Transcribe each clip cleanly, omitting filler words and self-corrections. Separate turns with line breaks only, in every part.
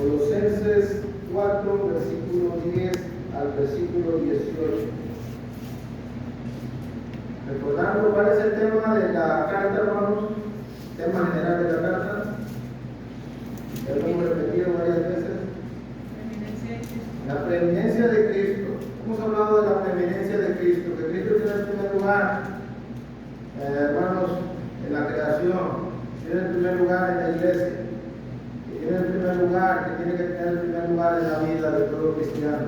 Colosenses 4, versículo 10 al versículo 18. Recordando cuál es el tema de la carta, hermanos, tema general de la carta, ya lo hemos repetido varias veces. La preeminencia de Cristo. Hemos hablado de la preeminencia de Cristo, que Cristo tiene el primer lugar, hermanos, en la creación, tiene el primer lugar en la iglesia, que tiene el primer lugar, que tiene que tener el primer lugar en la vida de todo cristiano,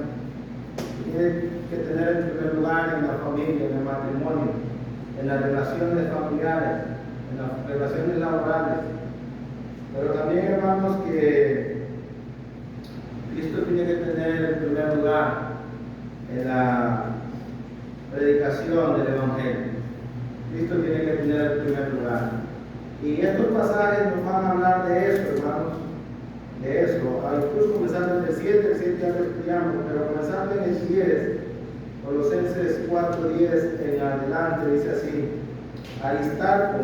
que tiene que tener el primer lugar en la familia, en el matrimonio, en las relaciones familiares, en las relaciones laborales. Pero también, hermanos, que Cristo tiene que tener el primer lugar en la predicación del Evangelio. Cristo tiene que tener el primer lugar. Y estos pasajes nos van a hablar de eso, hermanos, de eso. Incluso comenzando en el 7 ya lo estudiamos, pero comenzando en el 10, Colosenses 4:10 en adelante, dice así: Aristarco,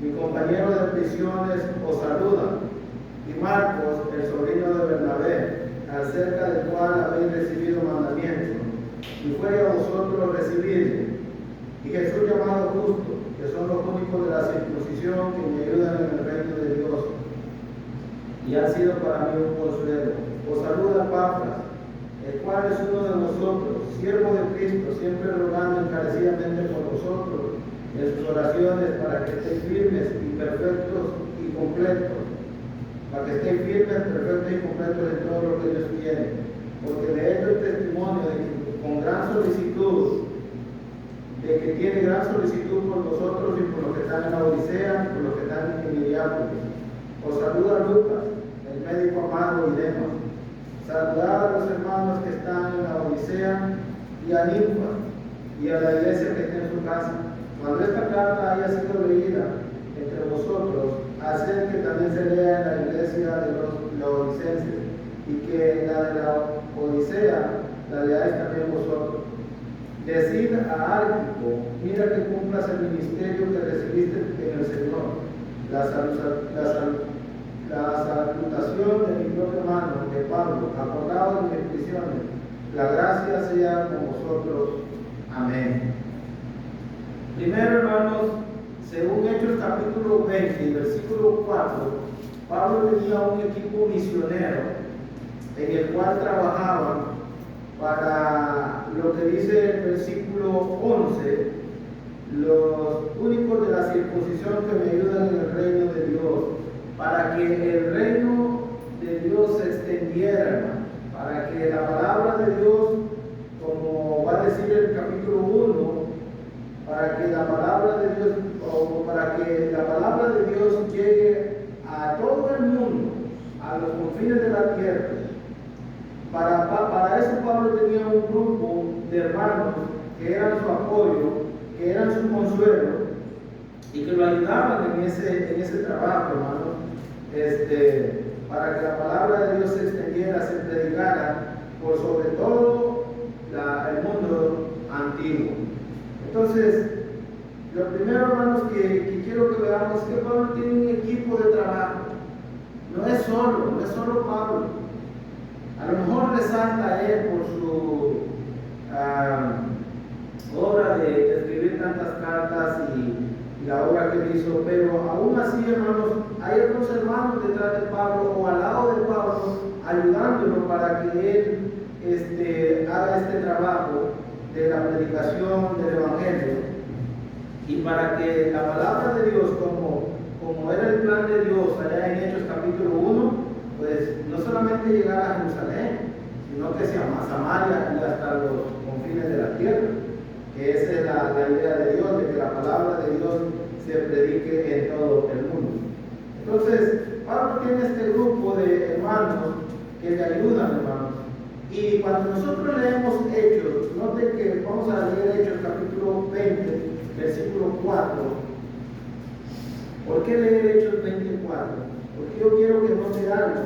mi compañero de prisiones, os saluda, y Marcos, el sobrino de Bernabé, acerca del cual habéis recibido mandamiento, y fue a vosotros recibirle, y Jesús llamado Justo, que son los únicos de la circuncisión que me ayudan en el reino de Dios, y han sido para mí un consuelo. Os saluda Pafras, el cual es uno de vosotros, siervo de Cristo, siempre rogando encarecidamente por vosotros, en sus oraciones, para que estéis firmes y perfectos y completos, para que estéis firmes, perfectos y completos en todo lo que Dios quiere, porque de esto es testimonio de que con gran solicitud, de que tiene gran solicitud por vosotros y por los que están en la Odisea y por los que están en Hierápolis. Os saluda Lucas, el médico amado, y Demas. Saludad a los hermanos que están en la Odisea y a Ninfa y a la iglesia que está en su casa. Cuando esta carta haya sido leída entre vosotros, haced que también se lea en la iglesia de los laodicenses, y que la de la Odisea la leáis también vosotros. Decid a Arquipo: mira que cumplas el ministerio que recibiste en el Señor. La salutación de mi propio hermano, de Pablo, acordado de mis prisiones. La gracia sea con vosotros. Amén. Primero, hermanos, según Hechos capítulo 20, versículo 4, Pablo tenía un equipo misionero en el cual trabajaban para lo que dice el versículo 11: los únicos de la circuncisión que me ayudan en el reino de Dios, para que el reino de Dios se extendiera, hermano, para que la palabra de Dios, como va a decir el capítulo 1, para que la palabra de Dios, o para que la palabra de Dios llegue a todo el mundo, a los confines de la tierra. Para eso Pablo tenía un grupo de hermanos que eran su apoyo, que eran su consuelo, y que lo ayudaban en ese trabajo, hermanos, para que la palabra de Dios se extendiera, se predicara por sobre todo el mundo antiguo. Entonces, lo primero, hermanos, que quiero que veamos es que Pablo tiene un equipo de trabajo. No es solo Pablo. A lo mejor resalta a él por su obra de escribir tantas cartas y la obra que él hizo, pero aún así, hermanos, hay otros hermanos detrás de Pablo o al lado de Pablo, ayudándolo para que él haga este trabajo de la predicación del Evangelio, y para que la palabra de Dios, como era el plan de Dios allá en Hechos capítulo 1, pues no solamente llegar a Jerusalén, sino que se llama Samaria y hasta los confines de la tierra, que esa es la idea de Dios, de que la palabra de Dios se predique en todo el mundo. Entonces, Pablo tiene este grupo de hermanos que le ayudan, hermanos. Y cuando nosotros leemos Hechos, noten que vamos a leer Hechos capítulo 20, versículo 4. ¿Por qué leer Hechos 24? Porque yo quiero que note algo,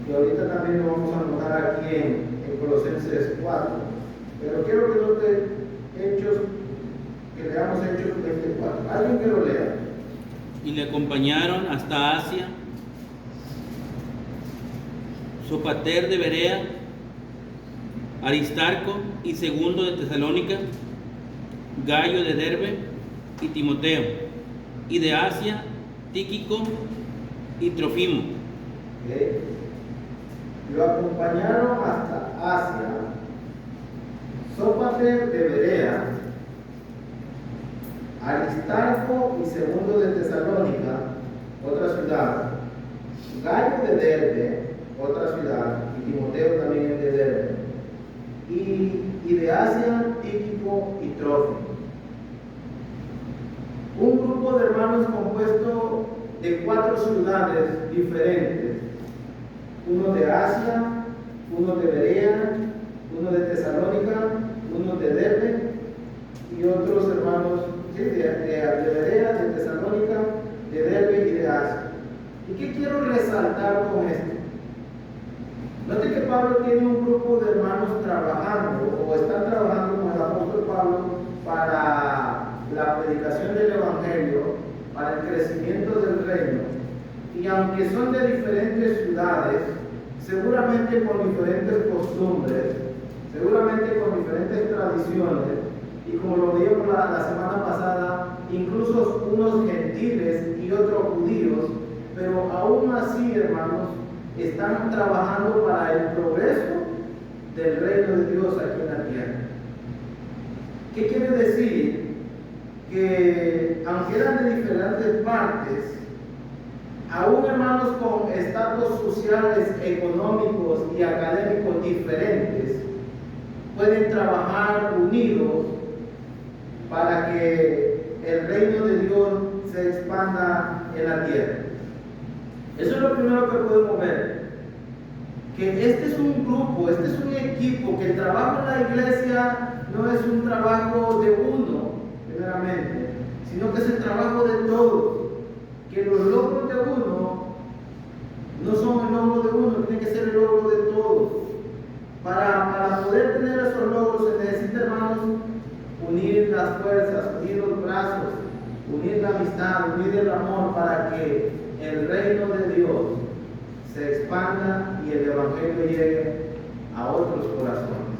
y ahorita también lo vamos a notar aquí en Colosenses 4, pero quiero que note Hechos, que leamos Hechos 24. ¿Alguien que lo lea?
Y le acompañaron hasta Asia, Sopater de Berea, Aristarco y Segundo de Tesalónica, Gayo de Derbe y Timoteo, y de Asia, Tíquico y Trofimo.
¿Okay? Lo acompañaron hasta Asia, Sópater de Berea, Aristarco y Segundo de Tesalónica, otra ciudad, Gayo de Derbe, otra ciudad, y Timoteo también es de Derbe, y de Asia, Tíquico y Trófimo. Un grupo de hermanos compuesto de 4 ciudades diferentes, uno de Asia, uno de Berea, uno de Tesalónica, uno de Derbe y otros hermanos de Berea, de Tesalónica, de Derbe y de Asia. ¿Y qué quiero resaltar con esto? Note que Pablo tiene un grupo de hermanos trabajando o están trabajando con el apóstol Pablo para la predicación del Evangelio, para el crecimiento del reino. Y aunque son de diferentes ciudades, seguramente con diferentes costumbres, seguramente con diferentes tradiciones, y como lo vimos la semana pasada, incluso unos gentiles y otros judíos, pero aún así, hermanos, están trabajando para el progreso del reino de Dios aquí en la tierra. ¿Qué quiere decir? Que aunque eran de diferentes partes, aún hermanos con estatus sociales, económicos y académicos diferentes, pueden trabajar unidos para que el reino de Dios se expanda en la tierra. Eso es lo primero que podemos ver, que este es un grupo, este es un equipo, que el trabajo en la iglesia no es un trabajo de uno, primeramente, sino que es el trabajo de todos, que los logros de uno no son el logro de uno, tiene que ser el logro de todos. Para poder tener esos logros se necesita, hermanos, unir las fuerzas, unir los brazos, unir la amistad, unir el amor, para que el reino de Dios se expanda y el Evangelio llegue a otros corazones.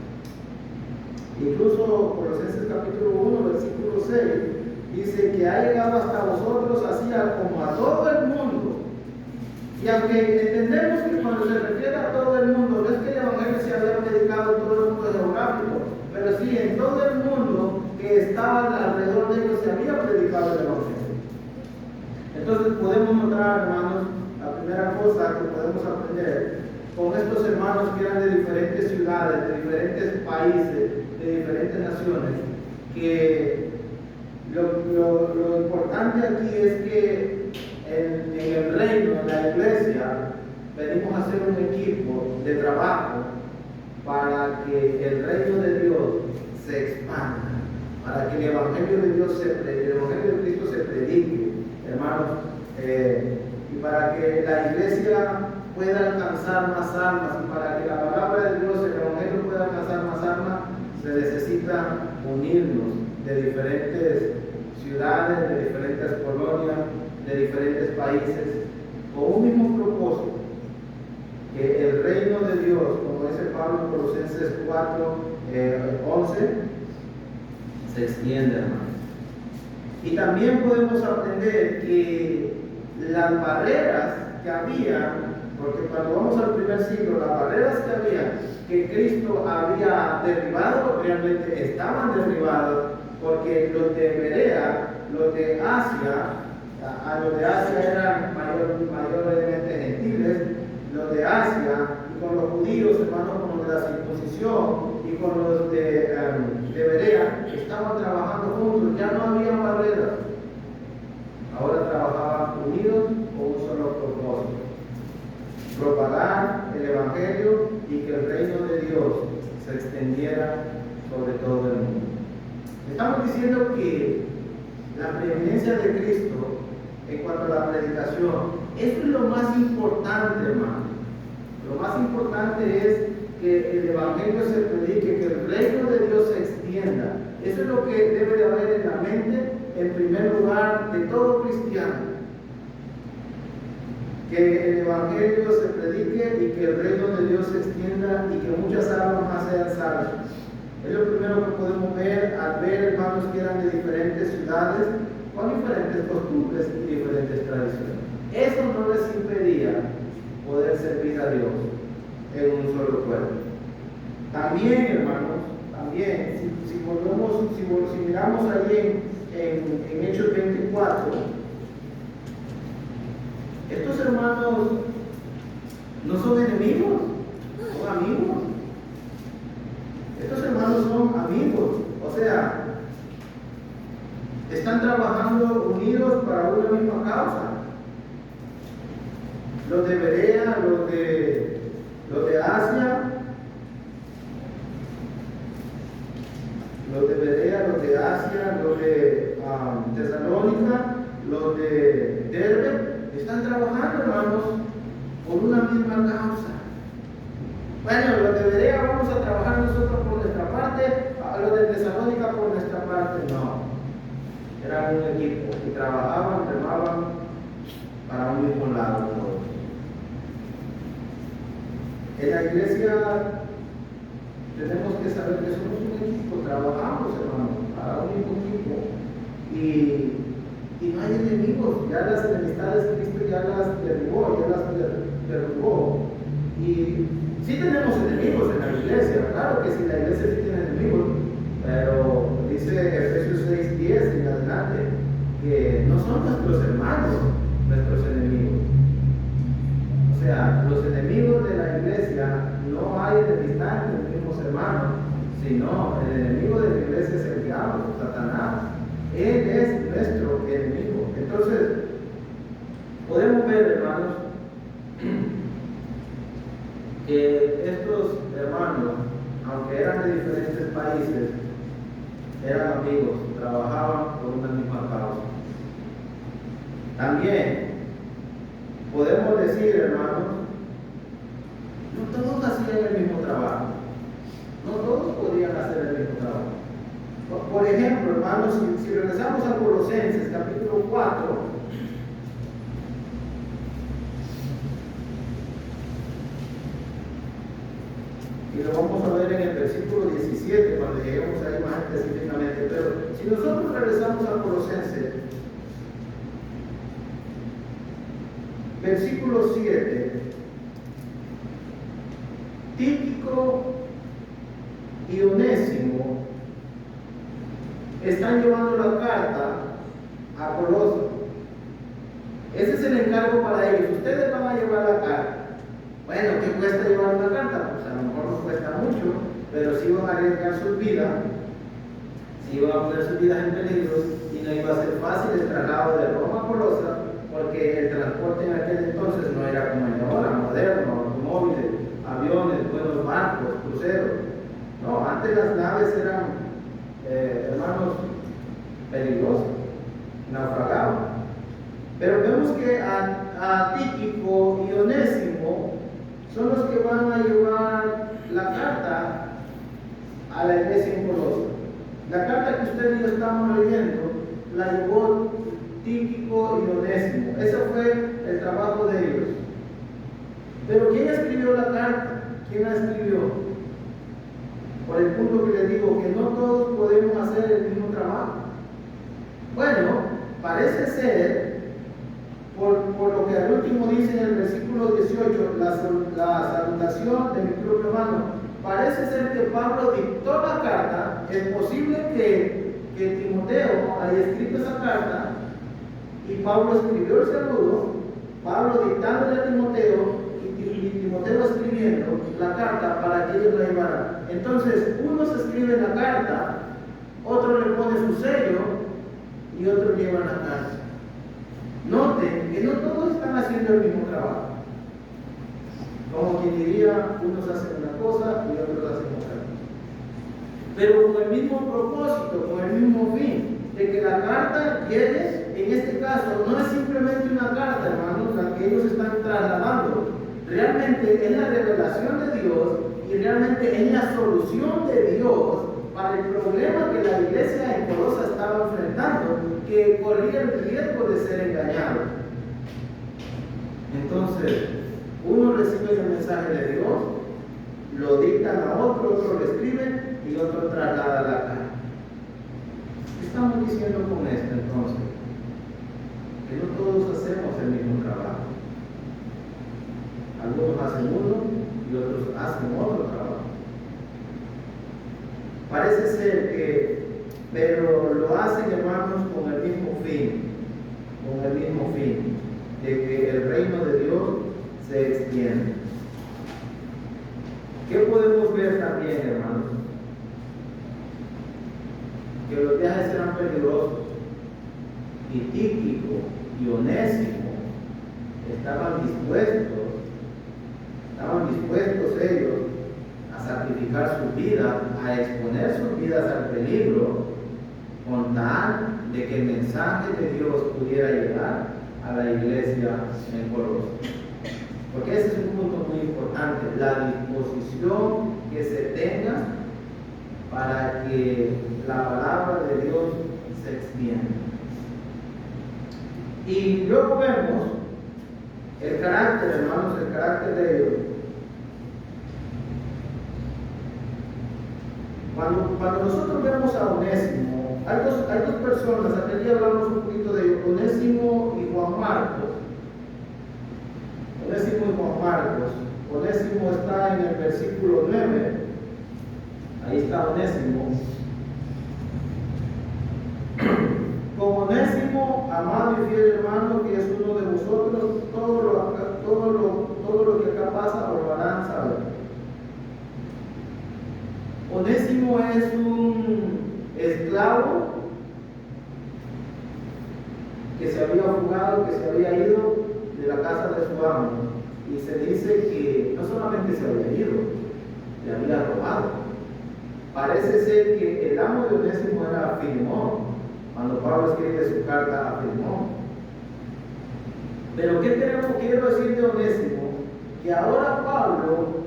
Incluso Colosenses capítulo 1, versículo 6, dice que ha llegado hasta vosotros así como a todo el mundo. Y aunque entendemos que cuando se refiere a todo el mundo, no es que el Evangelio se había predicado en todo el mundo geográfico, pero sí en todo el mundo que estaba alrededor de ellos se había predicado el Evangelio. Entonces podemos notar, hermanos, la primera cosa que podemos aprender con estos hermanos que eran de diferentes ciudades, de diferentes países, de diferentes naciones, que lo importante aquí es que en el reino, en la iglesia, venimos a ser un equipo de trabajo para que el reino de Dios se expanda, para que el Evangelio de Dios el Evangelio de Cristo se predique, hermanos, y para que la iglesia pueda alcanzar más almas, y para que la palabra de Dios, el Evangelio, pueda alcanzar más almas, se necesita unirnos de diferentes ciudades, de diferentes colonias, de diferentes países, con un mismo propósito, que el reino de Dios, como dice Pablo en Colosenses 4, 11, se extienda, hermanos. Y también podemos aprender que las barreras que había, porque cuando vamos al primer siglo, las barreras que había, que Cristo había derribado, realmente estaban derribadas, porque los de Berea, los de Asia, los de Asia eran mayormente gentiles, los de Asia, y con los judíos, hermanos, con los de la circuncisión, y con los de Berea, estaban trabajando juntos, ya no había barreras. Ahora trabajaban unidos con un solo propósito: propagar el Evangelio y que el reino de Dios se extendiera sobre todo el mundo. Estamos diciendo que la preeminencia de Cristo en cuanto a la predicación, eso es lo más importante, hermano. Lo más importante es que el Evangelio se predique, que el reino de Dios se extienda. Eso es lo que debe de haber en la mente, en primer lugar, de todo cristiano. que el Evangelio se predique y que el reino de Dios se extienda y que muchas almas más sean salvas. Es lo primero que podemos ver al ver hermanos que eran de diferentes ciudades, con diferentes costumbres y diferentes tradiciones. Eso no les impedía poder servir a Dios en un solo cuerpo. También, hermanos, si miramos ahí en Hechos 24, estos hermanos no son enemigos, son amigos. Estos hermanos son amigos, o sea, están trabajando unidos para una misma causa. Los de Berea, los de Asia, los de Tesalónica, los de Derbe, están trabajando, hermanos, por una misma causa. Bueno, los de Berea vamos a trabajar nosotros por nuestra parte, a los de Tesalónica por nuestra parte. No, eran un equipo y trabajaban, remaban para un mismo lado. En la iglesia tenemos que saber que somos un equipo, trabajamos, hermanos, para un mismo equipo. Y no hay enemigos, ya las enemistades Cristo ya las derrubó. Y sí tenemos enemigos en la iglesia, claro que sí, la iglesia sí tiene enemigos, pero dice Efesios 6:10 en adelante que no son nuestros hermanos, nuestros enemigos. O sea, los enemigos de la iglesia no hay enemistad entre los mismos hermanos, sino el enemigo de la iglesia es el diablo, Satanás. Él es nuestro enemigo. Entonces, podemos ver, hermanos, que estos hermanos, aunque eran de diferentes países, eran amigos, trabajaban por una misma causa. También podemos decir, hermanos, no todos hacían el mismo trabajo, no todos podían hacer el mismo trabajo. Por ejemplo, hermanos, si regresamos a Colosenses capítulo 4, y lo vamos a ver en el versículo 17 cuando lleguemos ahí más específicamente, pero si nosotros regresamos a Colosenses, versículo 7, Tíquico y Onésimo están llevando la carta a Colosas. Ese es el encargo para ellos. Ustedes van a llevar la carta. Bueno, ¿qué cuesta llevar una carta? Pues a lo mejor no cuesta mucho, pero sí van a arriesgar sus vidas, sí van a poner sus vidas en peligro y no iba a ser fácil el traslado de Roma a Colosas, porque el transporte en aquel entonces no era como el de ahora, moderno, automóviles, aviones, buenos barcos, cruceros. No, antes las naves eran hermanos, peligrosos, naufragaban. Pero vemos que a Tíquico y Onésimo son los que van a llevar la carta a la iglesia en Colosas. La carta que usted y yo estamos leyendo la llevó Tíquico y Onésimo. Ese fue el trabajo de ellos. Pero ¿quién escribió la carta? ¿Quién la escribió? Por el punto que les digo, que no todos podemos hacer el mismo trabajo. Bueno, parece ser, por lo que al último dice en el versículo 18, la salutación de mi propio hermano, parece ser que Pablo dictó la carta. Es posible que Timoteo haya escrito esa carta y Pablo escribió el saludo, Pablo dictándole a Timoteo y Timoteo escribiendo la carta para que ellos la llevaran. Entonces, unos escriben la carta, otro le pone su sello y otros llevan la carta. Noten que no todos están haciendo el mismo trabajo. Como quien diría, unos hacen una cosa y otros hacen otra. Pero con el mismo propósito, con el mismo fin, de que la carta llegue, en este caso, no es simplemente una carta, hermanos, la que ellos están trasladando. Realmente es la revelación de Dios y realmente es la solución de Dios para el problema que la iglesia en Colosas estaba enfrentando, que corría el riesgo de ser engañado. Entonces, el mensaje de Dios, lo dictan a otro, otro lo escribe y otro traslada a la calle. ¿Qué estamos diciendo con esto entonces? Que no todos hacemos el mismo trabajo. Algunos hacen uno y otros hacen otro trabajo. Parece ser que, pero lo hacen, hermanos, con el mismo fin, de que el reino de Dios se extienda. ¿Qué podemos ver también, hermanos? Que los viajes eran peligrosos y Tíquico y Onésimo estaban dispuestos ellos a sacrificar sus vidas, a exponer sus vidas al peligro, con tal de que el mensaje de Dios pudiera llegar a la iglesia en Colosas. Porque ese es un punto muy importante, la disposición que se tenga para que la palabra de Dios se extienda. Y luego vemos el carácter, hermanos, el carácter de ellos. Cuando nosotros vemos a Onésimo, hay dos personas, aquel día hablamos un poquito de ellos, Onésimo y Juan Marcos. Onésimo y Juan Marcos. Onésimo está en el versículo 9. Ahí está Onésimo. Con Onésimo, amado y fiel hermano, que es uno de vosotros, todo lo que acá pasa os lo harán saber. Onésimo es un esclavo que se había fugado, que se había ido de la casa de su amo. Y se dice que no solamente se había ido, le había robado. Parece ser que el amo de Onésimo era Filemón, cuando Pablo escribe su carta a Filemón. Pero ¿qué quiero decir de Onésimo? Que ahora Pablo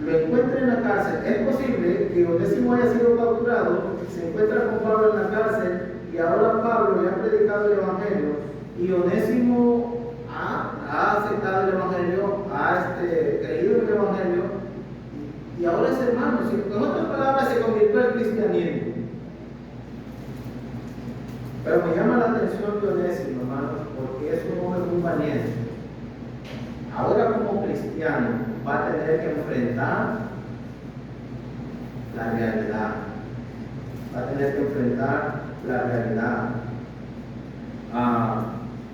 lo encuentra en la cárcel. Es posible que Onésimo haya sido capturado, se encuentra con Pablo en la cárcel y ahora Pablo le ha predicado el Evangelio y Onésimo ha aceptado el Evangelio, ha creído en el Evangelio y ahora es hermano. En otras palabras, se convirtió al cristianismo. Pero me llama la atención de Onésimo, hermanos, porque es un hombre muy valiente. Ahora como cristiano va a tener que enfrentar la realidad. Va a tener que enfrentar la realidad.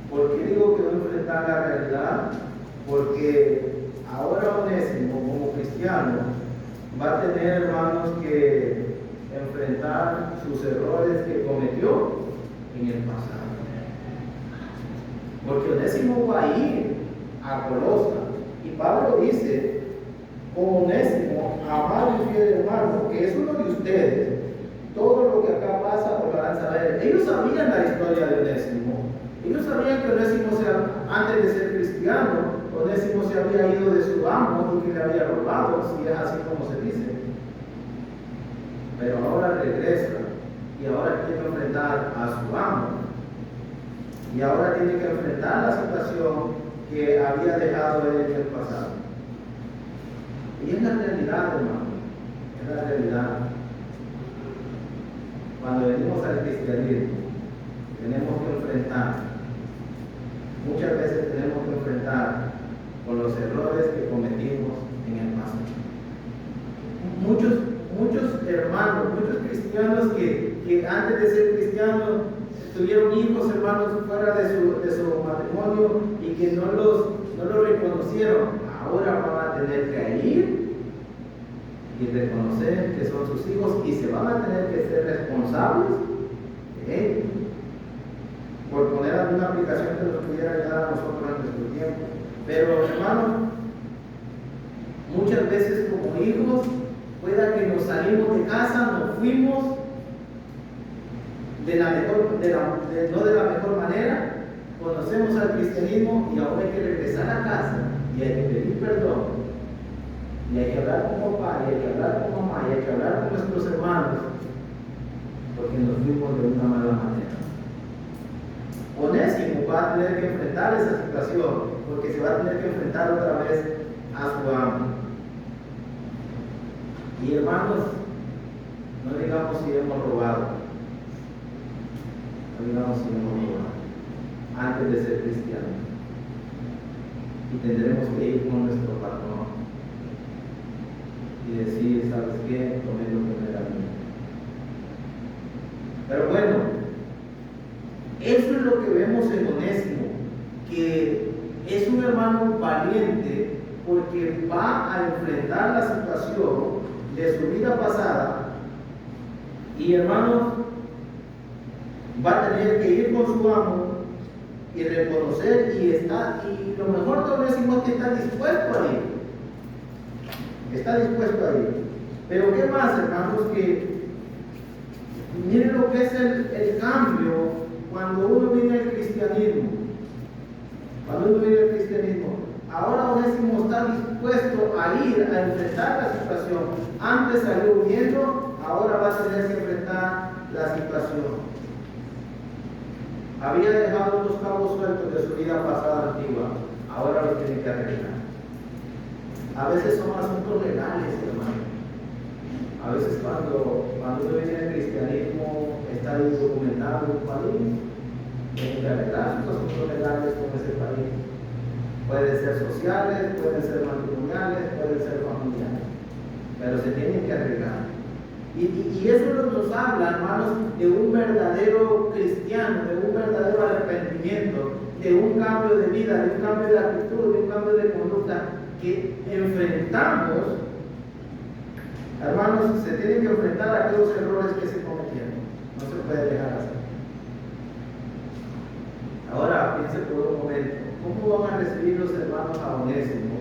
¿Por qué digo que va a enfrentar la realidad? Porque ahora Onésimo, como cristiano, va a tener, hermanos, que enfrentar sus errores que cometió en el pasado. Porque Onésimo va a ir a Colosas. Y Pablo dice, con Onésimo, amado y fiel hermano, que es uno de ustedes, todo lo que acá pasa os lo harán saber. Ellos sabían la historia de Onésimo. Ellos sabían que Onésimo, antes de ser cristiano, Onésimo se había ido de su amo y que le había robado, si es así como se dice. Pero ahora regresa y ahora tiene que enfrentar a su amo. Y ahora tiene que enfrentar la situación que había dejado él en el pasado. Y es la realidad, hermano. Es la realidad. Cuando venimos al cristianismo, tenemos que enfrentar, muchas veces tenemos que enfrentar con los errores que cometimos en el pasado. Muchos hermanos, muchos cristianos que antes de ser cristianos tuvieron hijos, hermanos, fuera de su matrimonio y que no lo reconocieron, ahora van a tener que ir y reconocer que son sus hijos y se van a tener que ser responsables de ellos. Por poner alguna aplicación que nos pudiera ayudar a nosotros en nuestro tiempo. Pero, hermanos, muchas veces como hijos, pueda que nos salimos de casa, nos fuimos no de la mejor manera, conocemos al cristianismo y ahora hay que regresar a casa y hay que pedir perdón. Y hay que hablar con papá, y hay que hablar con mamá, y hay que hablar con nuestros hermanos, porque nos fuimos de una mala manera. Onésimo va a tener que enfrentar esa situación, porque se va a tener que enfrentar otra vez a su amo. Y hermanos, no digamos si hemos robado, no digamos si hemos robado antes de ser cristianos. Y tendremos que ir con nuestro patrón y decir, ¿sabes qué? Tomé lo que no era mío. Pero bueno, eso es lo que vemos en Onésimo, que es un hermano valiente porque va a enfrentar la situación de su vida pasada y, hermanos, va a tener que ir con su amo y reconocer y lo mejor de Onésimo es que está dispuesto a ir. Está dispuesto a ir. Pero ¿qué más, hermanos? Que miren lo que es el cambio cuando uno viene al cristianismo. Cuando uno viene al cristianismo, ahora Onésimo está dispuesto a ir a enfrentar la situación. Antes salió huyendo, ahora va a tener que enfrentar la situación. Había dejado los cabos sueltos de su vida pasada antigua, ahora los tiene que arreglar. A veces son asuntos legales, hermano. A veces cuando uno viene al cristianismo, está documentado en un país, tiene que arreglar los asuntos legales con ese país. Pueden ser sociales, pueden ser matrimoniales, pueden ser familiares, pero se tienen que arreglar. Y eso nos habla, hermanos, de un verdadero cristiano, de un verdadero arrepentimiento, de un cambio de vida, de un cambio de actitud, de un cambio de conducta que enfrentamos. Hermanos, se tienen que enfrentar a aquellos errores que se cometieron. No se puede dejar hacer. Ahora piense por un momento, ¿cómo van a recibir los hermanos a Onésimo?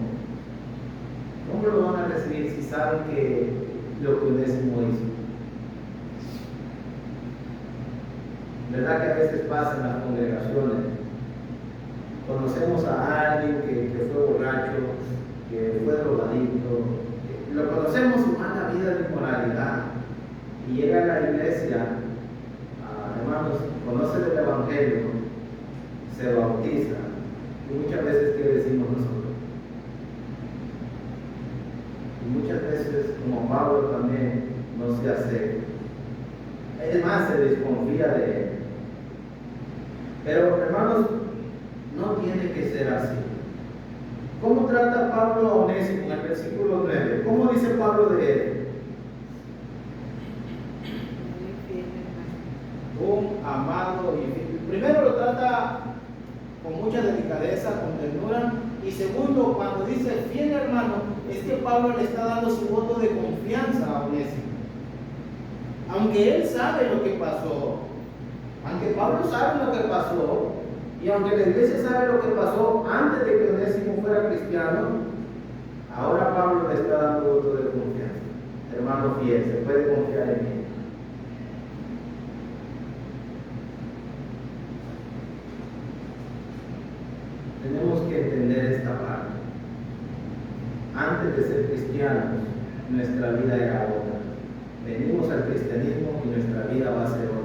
¿Cómo lo van a recibir si saben que lo que Onésimo hizo? ¿Verdad que a veces pasa en las congregaciones? Conocemos a alguien que fue borracho, que fue drogadicto, lo conocemos su mala vida de inmoralidad, y llega a la iglesia, hermanos, conoce el Evangelio, se bautiza, y muchas veces, ¿qué decimos nosotros? Y muchas veces, como Pablo también, no se acepta. Es más, se desconfía de él. Pero, hermanos, no tiene que ser así. ¿Cómo trata Pablo a Onésimo en el versículo 9? ¿Cómo dice Pablo de él? Un amado y fiel. Primero lo trata con mucha delicadeza, con ternura. Y segundo, cuando dice fiel hermano, es que Pablo le está dando su voto de confianza a Onésimo. Aunque él sabe lo que pasó, aunque Pablo sabe lo que pasó, y aunque la iglesia sabe lo que pasó antes de que Onésimo fuera cristiano, ahora Pablo le está dando voto de confianza. Hermano fiel, se puede confiar en él. Tenemos que entender esta parte. Antes de ser cristianos, nuestra vida era otra. Venimos al cristianismo y nuestra vida va a ser otra.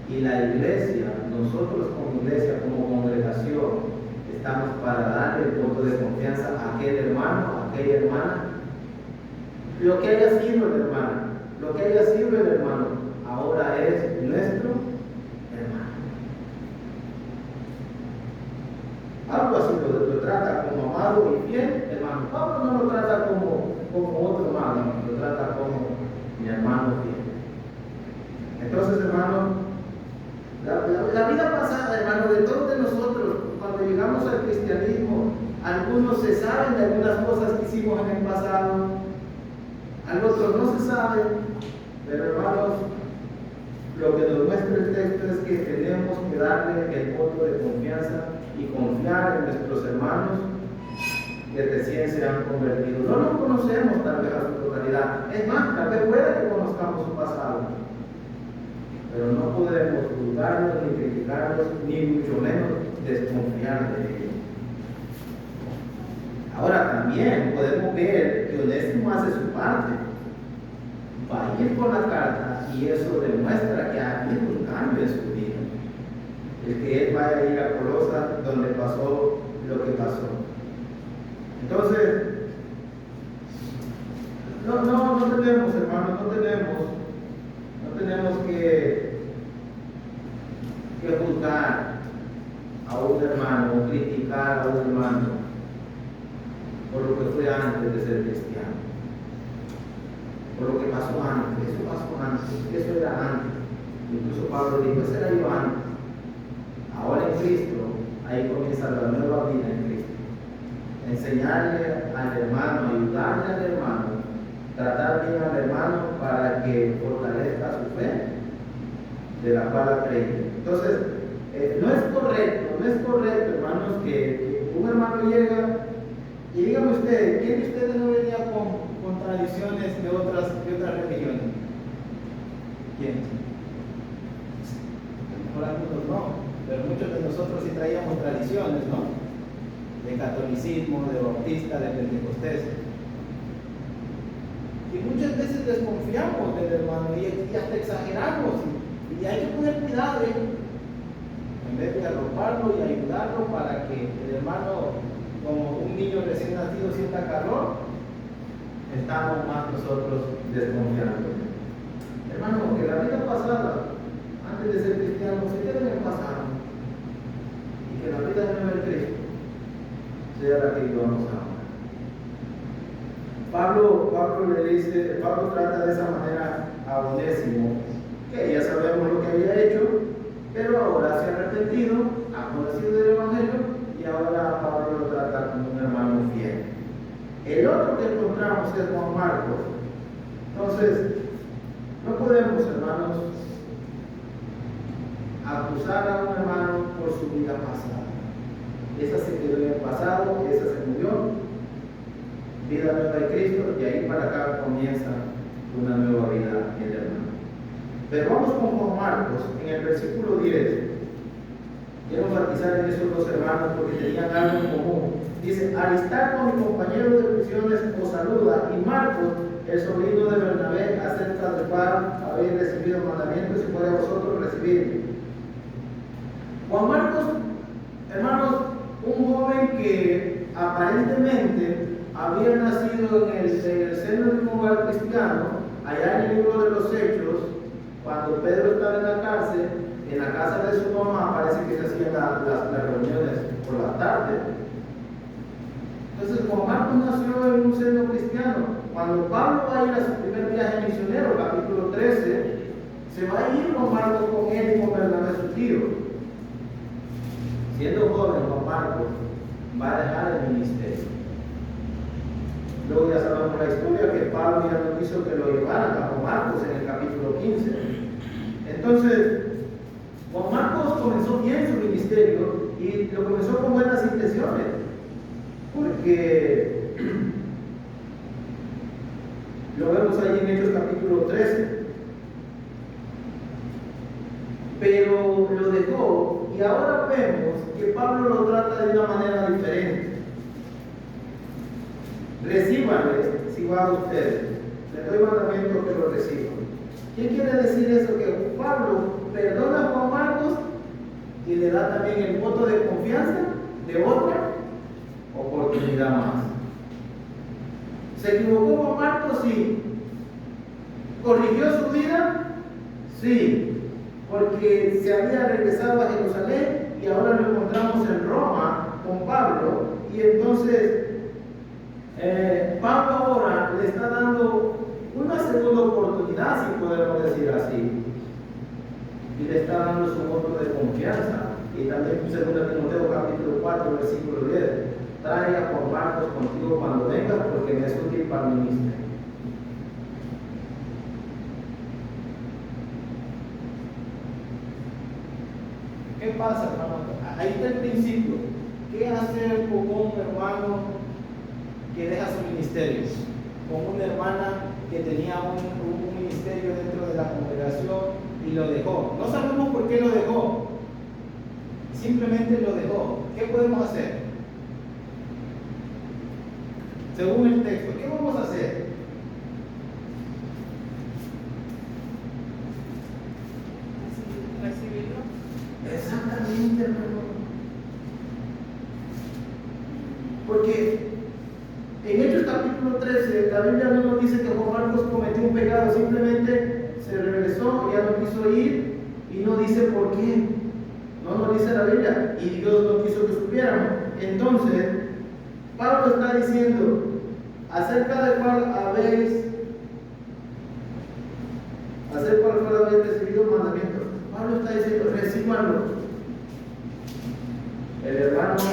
Y la iglesia, nosotros como iglesia, como congregación, estamos para darle el voto de confianza a aquel hermano, a aquella hermana. Lo que haya sido el hermano, lo que haya sido el hermano, ahora es nuestro hermano. Pablo así lo trata como amado y fiel hermano. Pablo no lo trata como otro hermano, lo trata como mi hermano fiel. Entonces, hermano, la vida pasada, hermano, de todos de nosotros, cuando llegamos al cristianismo, algunos se saben de algunas cosas que hicimos en el pasado, otros no se saben, pero hermanos, lo que nos muestra el texto es que tenemos que darle el voto de confianza y confiar en nuestros hermanos que recién se han convertido. No los conocemos tal vez a su totalidad, es más, tal vez pueda que conozcamos su pasado, pero no podemos juzgarlos ni criticarlos, ni mucho menos desconfiar de ellos. Ahora también podemos ver que Onésimo hace su parte, va a ir con la carta y eso demuestra que ha habido un cambio en su vida. El que él vaya a ir a Colosas donde pasó lo que pasó. Entonces, no tenemos, hermanos, no tenemos que juzgar a un hermano o criticar a un hermano por lo que fue antes de ser cristiano, por lo que pasó antes. Eso era antes. Incluso Pablo dijo, eso era yo antes. Ahora en Cristo, ahí comienza la nueva vida en Cristo. Enseñarle al hermano, ayudarle al hermano, tratar bien al hermano para que fortalezca su fe, de la cual ha creído. Entonces, no es correcto, hermanos, que un hermano llega y dígame usted, ¿quién de ustedes no venía con tradiciones de otras religiones? ¿Quién? Por algunos no, pero muchos de nosotros sí traíamos tradiciones, ¿no? De catolicismo, de bautista, de pentecostés. Y muchas veces desconfiamos del hermano y hasta exageramos. Y hay que poner cuidado, en vez de arroparlo y ayudarlo para que el hermano, como un niño recién nacido, sienta calor, estamos más nosotros desconfiando. Hermano, que la vida pasada, antes de ser cristiano, se quede en el pasado. Y que la vida de nuevo en Cristo sea la que vivamos ahora. Pablo trata de esa manera a Onésimo, que ya sabemos lo que había hecho, pero ahora se ha arrepentido, ha conocido el Evangelio y ahora Pablo lo trata como un hermano fiel. El otro que encontramos es Juan Marcos. Entonces, no podemos, hermanos, acusar a un hermano por su vida pasada. Esa se quedó en el pasado, esa se murió. Vida nueva de Cristo, y ahí para acá comienza una nueva vida en el hermano. Pero vamos con Juan Marcos, en el versículo 10. Quiero enfatizar en esos dos hermanos porque tenían algo en común. Dice, Aristarco, mi compañero de prisiones, os saluda, y Marcos, el sobrino de Bernabé, acerca del cual habéis recibido mandamientos y fuera vosotros recibir. Juan Marcos, hermanos, un joven que aparentemente había nacido en el seno de un hogar cristiano, allá en el libro de los Hechos, cuando Pedro estaba en la cárcel, en la casa de su mamá, parece que se hacían las reuniones por la tarde. Entonces, Juan Marcos nació en un seno cristiano. Cuando Pablo va a ir a su primer viaje misionero, capítulo 13, se va a ir Juan Marcos con él y con Bernabé su tío. Siendo joven, Juan Marcos va a dejar el ministerio. Luego ya sabemos la historia que Pablo ya nos hizo que lo llevaran a Juan Marcos en el capítulo 15. Entonces, Juan Marcos comenzó bien su ministerio y lo comenzó con buenas intenciones, porque lo vemos ahí en Hechos capítulo 13. Pero lo dejó y ahora vemos que Pablo lo trata de una manera diferente. Recíbanles si va a ustedes. Les doy mandamiento que lo reciban. ¿Qué quiere decir eso? Que Pablo perdona a Juan Marcos y le da también el voto de confianza de otra oportunidad más. ¿Se equivocó Juan Marcos? Sí. ¿Corrigió su vida? Sí. Porque se había regresado a Jerusalén y ahora lo encontramos en Roma con Pablo, y entonces Pablo ahora le está dando una segunda oportunidad, si podemos decir así, y le está dando su voto de confianza. Y también 2 Timoteo capítulo 4 versículo 10, trae a Juan Marcos contigo cuando vengas, porque me es útil para el ministerio. ¿Qué pasa, hermano? Ahí está el principio. ¿Qué hacer con un hermano que deja su ministerio? Con una hermana que tenía un ministerio dentro de la congregación y lo dejó. No sabemos por qué lo dejó. Simplemente lo dejó. ¿Qué podemos hacer? Según el texto, ¿qué vamos a hacer?
Recibirlo.
Exactamente, hermano. Porque capítulo 13, la Biblia no nos dice que Juan Marcos cometió un pecado, simplemente se regresó, ya no quiso ir y no dice por qué. No nos dice la Biblia y Dios no quiso que supiéramos. Entonces, Pablo está diciendo, acerca del cual habéis recibido mandamientos. Pablo está diciendo, recíbanlo. El hermano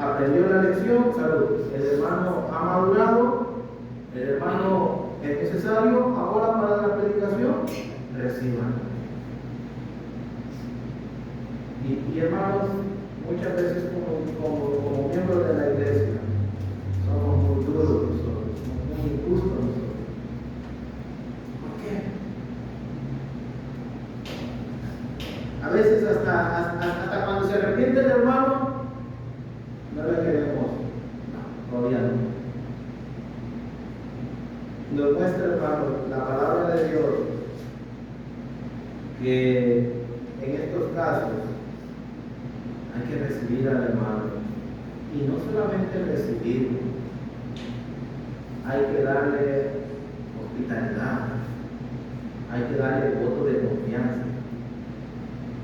aprendió la lección, salud. El hermano ha madurado, el hermano es necesario ahora para la predicación, recíbanlo. Y hermanos, muchas veces como miembros de la iglesia, somos muy duros nosotros, somos muy injustos nosotros. ¿Por qué? A veces hasta cuando se arrepiente el hermano, no le queremos, todavía no. Nos muestra, hermano, la palabra de Dios, que en estos casos hay que recibir al hermano. Y no solamente recibirlo, hay que darle hospitalidad, hay que darle voto de confianza.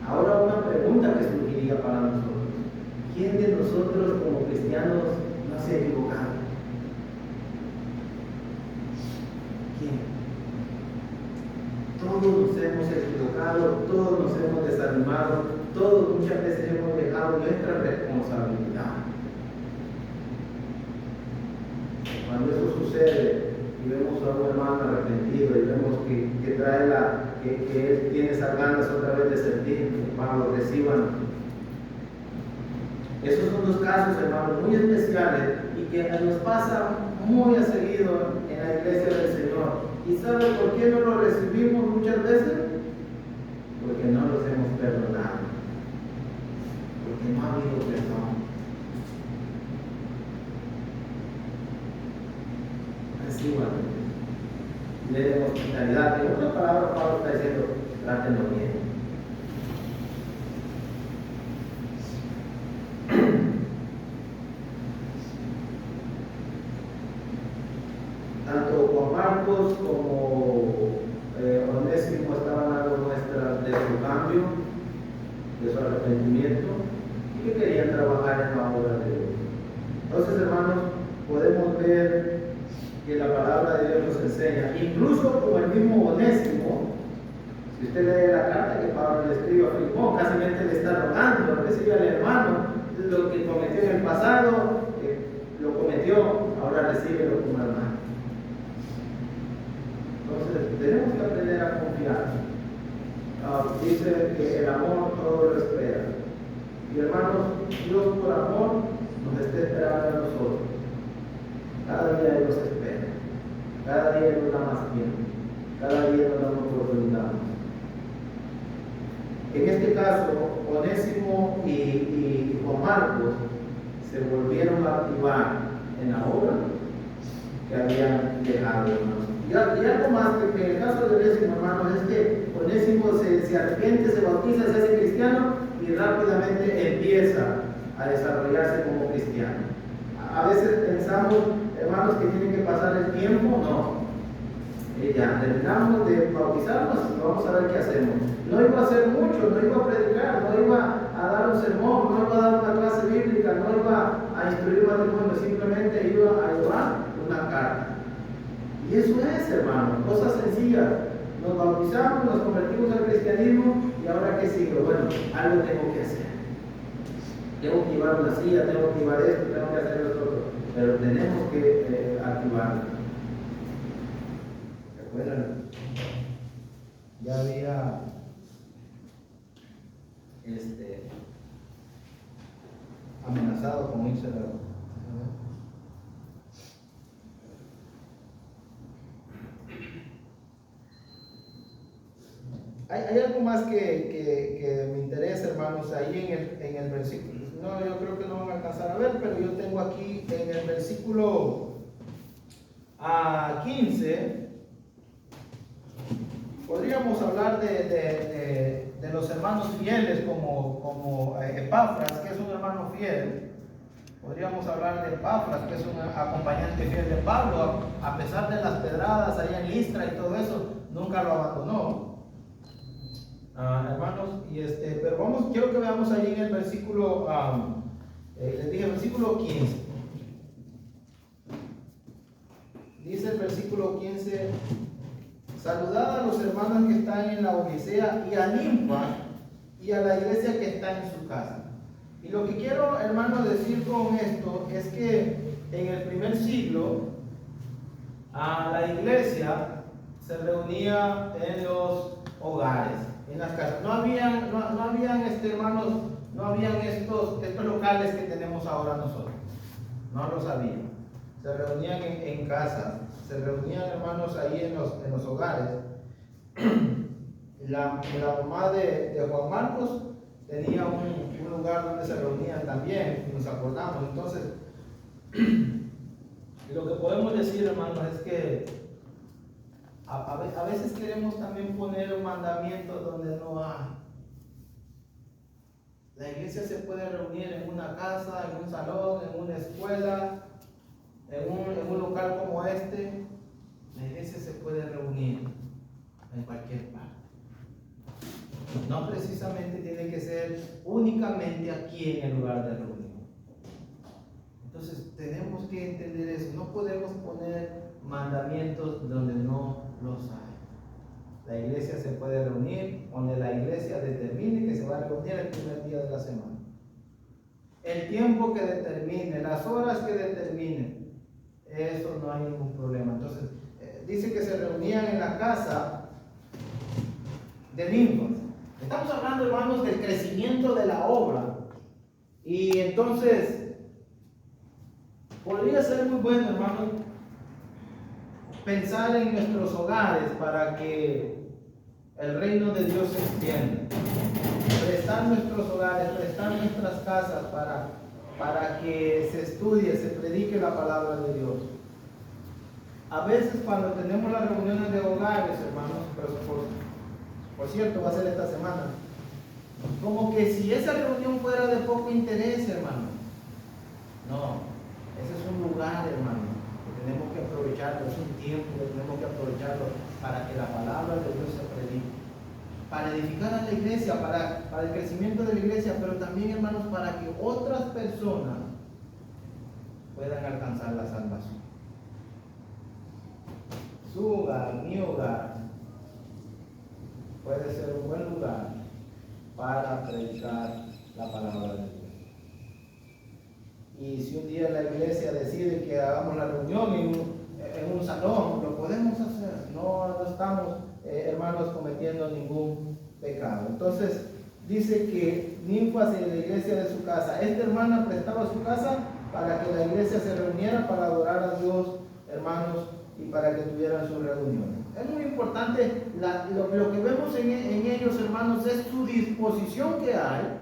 Ahora una pregunta que surgiría para nosotros. ¿Quién de nosotros como cristianos no se ha equivocado? ¿Quién? Todos nos hemos equivocado, todos nos hemos desanimado, todos muchas veces hemos dejado nuestra responsabilidad. Cuando eso sucede y vemos a un hermano arrepentido y vemos que trae que él tiene esas ganas otra vez de servir, Pablo, reciban. Esos son dos casos, hermanos, muy especiales y que nos pasa muy a seguido en la iglesia del Señor. ¿Y sabe por qué no lo recibimos muchas veces? Porque no los hemos perdonado. Porque no ha habido perdón. Recíbanlo. Le den hospitalidad. En otras palabras, Pablo está diciendo, trátenlo bien. Tanto Juan Marcos como Onésimo estaban dando muestras de su cambio, de su arrepentimiento y que querían trabajar en la obra de Dios. Entonces, hermanos, podemos ver que la palabra de Dios nos enseña, incluso como el mismo Onésimo, si usted lee la carta que Pablo le escribe a Filemón, casi le está rogando, recibe al hermano, lo que cometió en el pasado, lo cometió, ahora recíbelo como hermano. Entonces, tenemos que aprender a confiar. Dice que el amor todo lo espera. Y hermanos, Dios por amor nos está esperando a nosotros. Cada día Él nos espera. Cada día Él nos da más tiempo. Cada día nos da una oportunidad. En este caso, Onésimo y Juan Marcos se volvieron a activar en la obra que habían dejado, hermanos. Y algo más que en el caso de Onésimo, hermanos, es que Onésimo se arrepiente, se bautiza, se hace cristiano y rápidamente empieza a desarrollarse como cristiano. A veces pensamos, hermanos, que tiene que pasar el tiempo, no. Ya terminamos de bautizarnos y vamos a ver qué hacemos. No iba a hacer mucho, no iba a predicar, no iba a dar un sermón, no iba a dar una clase bíblica, no iba a instruir matrimonio, simplemente iba a llevar una carta. Y eso es, hermano, cosas sencillas. Nos bautizamos, nos convertimos al cristianismo y ahora ¿qué sigue? Bueno, algo tengo que hacer. Tengo que llevar una silla, tengo que llevar esto, tengo que hacer esto otro. Pero tenemos que activarlo. Bueno, ya había amenazado con irse Hay algo más que me interesa, hermanos, ahí en el versículo. No, yo creo que no van a alcanzar a ver, pero yo tengo aquí en el versículo 15. Podríamos hablar de los hermanos fieles como Epafras, que es un hermano fiel. Podríamos hablar de Epafras, que es un acompañante fiel de Pablo, a pesar de las pedradas allá en Listra y todo eso, nunca lo abandonó. Hermanos, pero quiero que veamos ahí en el versículo, les dije, versículo 15. Dice el versículo 15: saludad a los hermanos que están en la Odisea y a Ninfa y a la iglesia que está en su casa. Y lo que quiero, hermanos, decir con esto es que en el primer siglo la iglesia se reunía en los hogares, en las casas. No habían hermanos, no habían estos locales que tenemos ahora nosotros. No los había. Se reunían en casa, se reunían, hermanos, ahí en los hogares. La mamá de Juan Marcos tenía un lugar donde se reunían también, y nos acordamos. Entonces, lo que podemos decir, hermanos, es que a veces queremos también poner mandamientos donde no hay. La iglesia se puede reunir en una casa, en un salón, en una escuela, en un local como este. La iglesia se puede reunir en cualquier parte. No precisamente tiene que ser únicamente aquí en el lugar de reunión. Entonces tenemos que entender eso. No podemos poner mandamientos donde no los hay. La iglesia se puede reunir donde la iglesia determine que se va a reunir el primer día de la semana. El tiempo que determine, las horas que determine, eso no hay ningún problema. Entonces, dice que se reunían en la casa de Ninfa. Estamos hablando, hermanos, del crecimiento de la obra. Y entonces, podría ser muy bueno, hermanos, pensar en nuestros hogares para que el reino de Dios se extienda. Prestar nuestros hogares, prestar nuestras casas para que se estudie, se predique la palabra de Dios. A veces cuando tenemos las reuniones de hogares, hermanos, pero por cierto, va a ser esta semana, como que si esa reunión fuera de poco interés, hermano. No, ese es un lugar, hermano, que tenemos que aprovecharlo, es un tiempo que tenemos que aprovecharlo para que la palabra de Dios se predique, para edificar a la iglesia, para el crecimiento de la iglesia, pero también, hermanos, para que otras personas puedan alcanzar la salvación. Su hogar, mi hogar, puede ser un buen lugar para predicar la palabra de Dios. Y si un día la iglesia decide que hagamos la reunión en un salón, lo podemos hacer. No estamos, hermanos, cometiendo ningún pecado. Entonces, dice que Ninfas en la iglesia de su casa. Esta hermana prestaba su casa para que la iglesia se reuniera para adorar a Dios, hermanos, y para que tuvieran sus reuniones. Es muy importante lo que vemos en ellos, hermanos, es su disposición que hay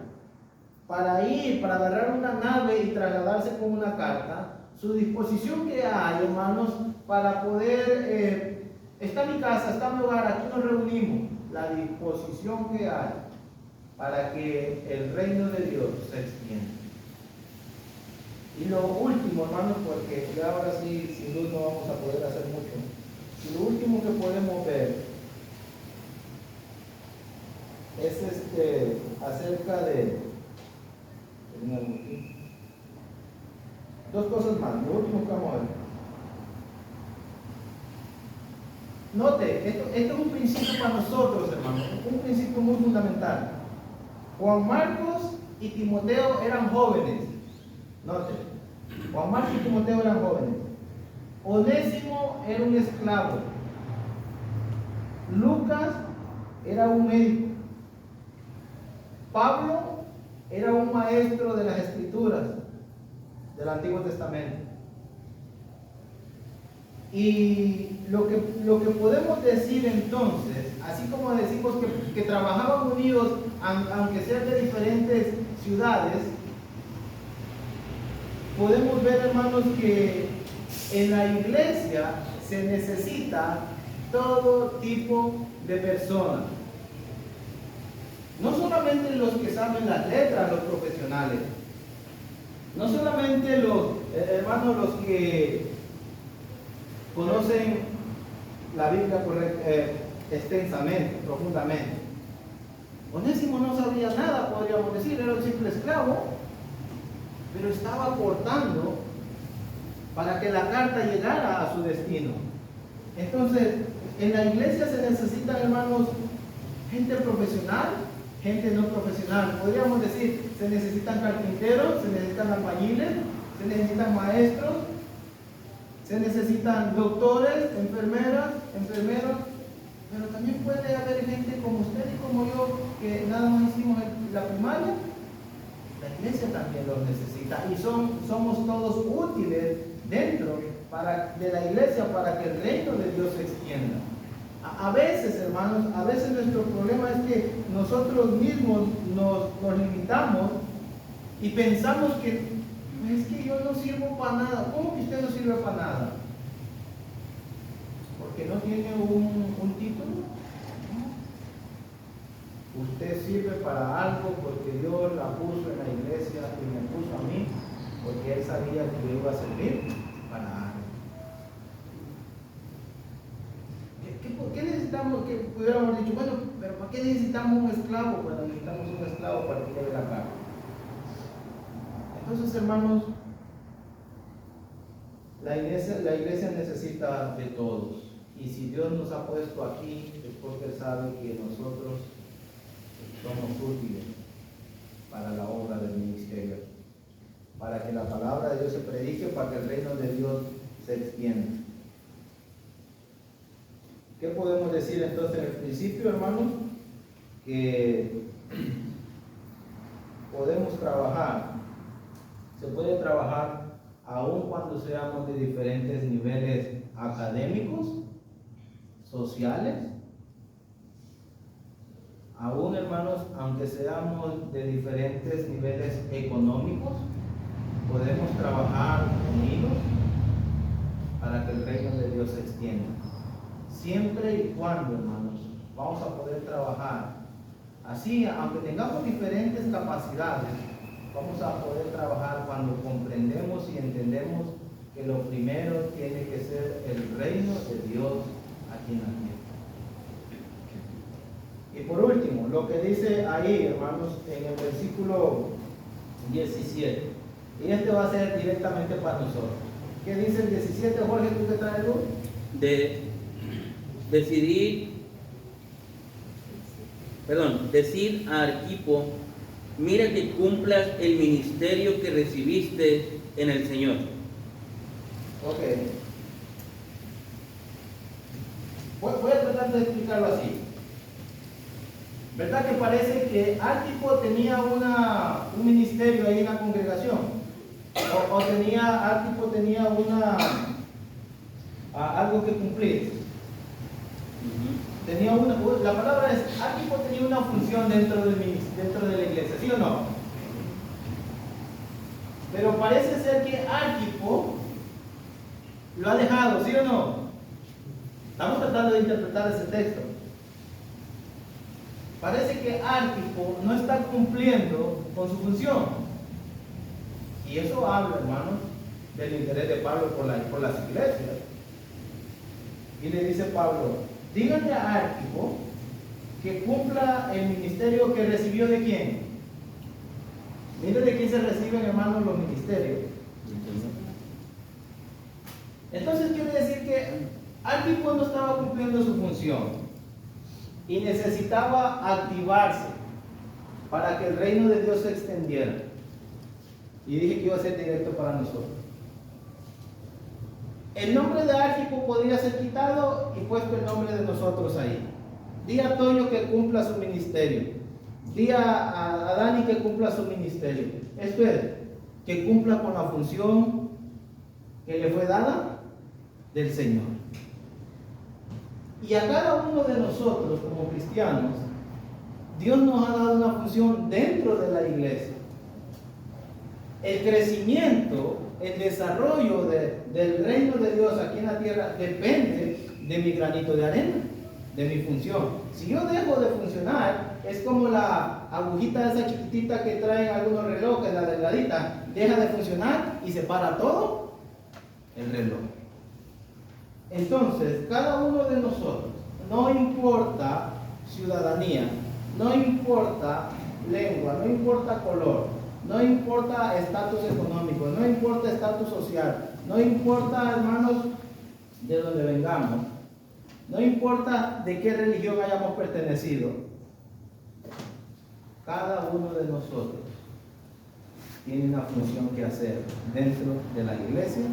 para ir, para agarrar una nave y trasladarse con una carta. Su disposición que hay, hermanos, para poder, está mi casa, está mi hogar, aquí nos reunimos. La disposición que hay para que el reino de Dios se extienda. Y lo último, hermanos, porque ya ahora sí, sin luz no vamos a poder hacer mucho. Y lo último que podemos ver es acerca de dos cosas más. Lo último que vamos a ver. Note, esto es un principio para nosotros, hermanos, un principio muy fundamental. Juan Marcos y Timoteo eran jóvenes. Note, Juan Marcos y Timoteo eran jóvenes. Onésimo era un esclavo. Lucas era un médico. Pablo era un maestro de las escrituras del Antiguo Testamento. Y lo que podemos decir entonces, así como decimos que trabajaban unidos, aunque sean de diferentes ciudades, podemos ver, hermanos, que en la iglesia se necesita todo tipo de personas. No solamente los que saben las letras, los profesionales,
No solamente los hermanos, los que conocen la Biblia extensamente, profundamente. Onésimo no sabía nada, podríamos decir, era un simple esclavo, pero estaba aportando para que la carta llegara a su destino. Entonces, en la iglesia se necesitan, hermanos, gente profesional, gente no profesional. Podríamos decir, se necesitan carpinteros, se necesitan albañiles, se necesitan maestros, se necesitan doctores, enfermeras, enfermeros, pero también puede haber gente como usted y como yo, que nada más hicimos la primaria. La iglesia también los necesita y somos todos útiles dentro de la iglesia para que el reino de Dios se extienda. A veces, hermanos, a veces nuestro problema es que nosotros mismos nos limitamos y pensamos que es que yo no sirvo para nada. ¿Cómo que usted no sirve para nada? ¿Porque no tiene un título? Usted sirve para algo porque Dios la puso en la iglesia y me puso a mí porque Él sabía que yo iba a servir para algo. ¿Qué necesitamos? Que pudiéramos dicho, bueno, pero ¿para qué necesitamos un esclavo? Bueno, necesitamos un esclavo para que lleve la carga. Entonces, hermanos, la iglesia necesita de todos. Y si Dios nos ha puesto aquí, es porque Él sabe que nosotros somos útiles para la obra del ministerio, para que la palabra de Dios se predique, para que el reino de Dios se extienda. ¿Qué podemos decir entonces en el principio, hermanos? Que podemos trabajar, se puede trabajar aun cuando seamos de diferentes niveles académicos, sociales, aún, hermanos, aunque seamos de diferentes niveles económicos, podemos trabajar unidos para que el reino de Dios se extienda. Siempre y cuando, hermanos, vamos a poder trabajar así, aunque tengamos diferentes capacidades, vamos a poder trabajar cuando comprendemos y entendemos que lo primero tiene que ser el reino de Dios aquí en la tierra. Y por último, lo que dice ahí, hermanos, en el versículo 17, y este va a ser directamente para nosotros. ¿Qué dice el 17, Jorge? ¿Tú te traes luz?
Decir a Arquipo, mira que cumplas el ministerio que recibiste en el Señor.
Ok. Voy a tratar de explicarlo así. ¿Verdad que parece que Arquipo tenía un ministerio ahí en la congregación? Arquipo tenía algo que cumplir. La palabra es, Arquipo tenía una función dentro de la iglesia, ¿sí o no? Pero parece ser que Arquipo lo ha dejado, ¿sí o no? Estamos tratando de interpretar ese texto. Parece que Arquipo no está cumpliendo con su función. Y eso habla, hermanos, del interés de Pablo por las iglesias. Y le dice Pablo, díganle a Arquipo que cumpla el ministerio que recibió de quién. Miren de quién se reciben, hermanos, los ministerios. Entonces quiere decir que Arquipo no estaba cumpliendo su función y necesitaba activarse para que el reino de Dios se extendiera. Y dije que iba a ser directo para nosotros. El nombre de Arquipo podría ser quitado y puesto el nombre de nosotros ahí. Di a Toño que cumpla su ministerio. Di a Dani que cumpla su ministerio. Esto es, que cumpla con la función que le fue dada del Señor. Y a cada uno de nosotros como cristianos, Dios nos ha dado una función dentro de la iglesia. El crecimiento, el desarrollo del reino de Dios aquí en la tierra depende de mi granito de arena, de mi función. Si yo dejo de funcionar, es como la agujita esa chiquitita que traen algunos relojes, la delgadita, deja de funcionar y se para todo el reloj. Entonces, cada uno de nosotros, no importa ciudadanía, no importa lengua, no importa color, no importa estatus económico, no importa estatus social, no importa, hermanos, de donde vengamos, no importa de qué religión hayamos pertenecido, cada uno de nosotros tiene una función que hacer dentro de la iglesia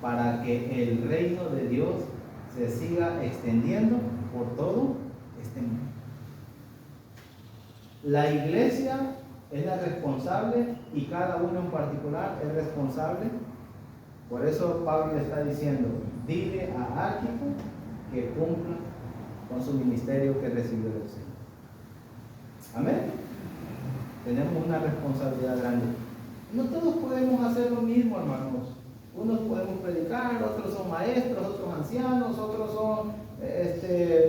para que el reino de Dios se siga extendiendo por todo este mundo. La iglesia es la responsable y cada uno en particular es responsable. Por eso Pablo le está diciendo, dile a Arquipo que cumpla con su ministerio que recibió del Señor. Amén. Tenemos una responsabilidad grande. No todos podemos hacer lo mismo, hermanos. Unos podemos predicar, otros son maestros, otros ancianos, otros son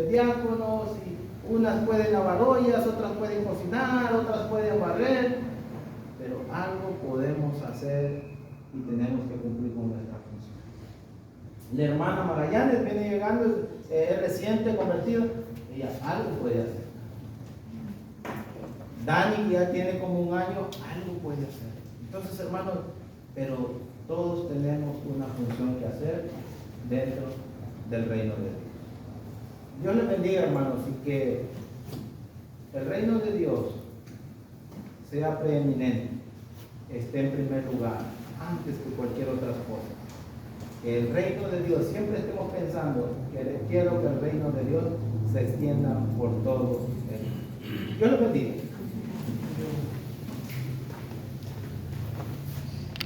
diáconos, y unas pueden lavar ollas, otras pueden cocinar, otras pueden barrer, pero algo podemos hacer y tenemos que cumplir con nuestra función. La hermana Magallanes viene llegando, es reciente convertido, ella algo puede hacer. Dani, que ya tiene como un año, algo puede hacer. Entonces, hermanos, pero todos tenemos una función que hacer dentro del reino de Dios. Dios les bendiga, hermanos, y que el reino de Dios sea preeminente, esté en primer lugar, antes que cualquier otra cosa. Que el reino de Dios, siempre estemos pensando que quiero que el reino de Dios se extienda por todo el mundo. Dios les bendiga.